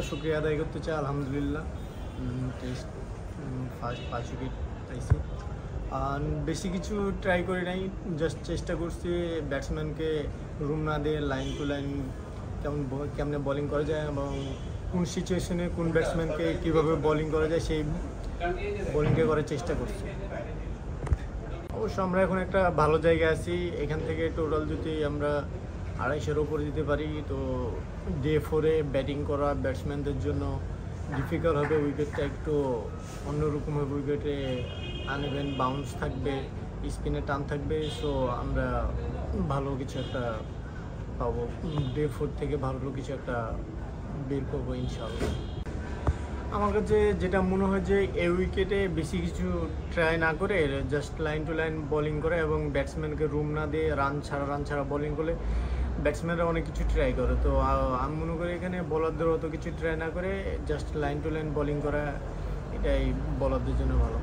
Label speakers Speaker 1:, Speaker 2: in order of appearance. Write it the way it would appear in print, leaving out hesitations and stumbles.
Speaker 1: শুকরিয়া আদায় করতে চাই। আলহামদুলিল্লাহ টেস্ট ফার্স্ট 5 উইকেট পাইছি। আর বেশি কিছু ট্রাই করি নাই, জাস্ট চেষ্টা করছি ব্যাটসম্যানকে রুম না দিয়ে লাইন টু লাইন কেমনে বোলিং করা যায় এবং কোন সিচুয়েশনে কোন ব্যাটসম্যানকে কীভাবে বোলিং করা যায় সেই বোলিংকে করার চেষ্টা করছি। অবশ্য আমরা এখন একটা ভালো জায়গায় আছি। এখান থেকে টোটাল যদি আমরা 250-এর উপরে দিতে পারি তো ডে 4-এ ব্যাটিং করা ব্যাটসম্যানদের জন্য ডিফিকাল্ট হবে। উইকেটটা একটু অন্যরকম হবে, উইকেটে আনইভেন বাউন্স থাকবে, স্পিনে টান থাকবে। সো আমরা ভালো কিছু একটা পাবো, ডে 4 থেকে ভালো কিছু একটা বের করবো ইনশাআল্লাহ। আমার কাছে যেটা মনে হয় যে এই উইকেটে বেশি কিছু ট্রাই না করে just line to line bowling করে এবং ব্যাটসম্যানকে রুম না দিয়ে রান ছাড়া বোলিং করলে ব্যাটসম্যানরা অনেক কিছু ট্রাই করে। তো আমি মনে করি এখানে বোলারদের অত কিছু ট্রাই না করে just line to line bowling করা, এটাই বোলারদের জন্য ভালো।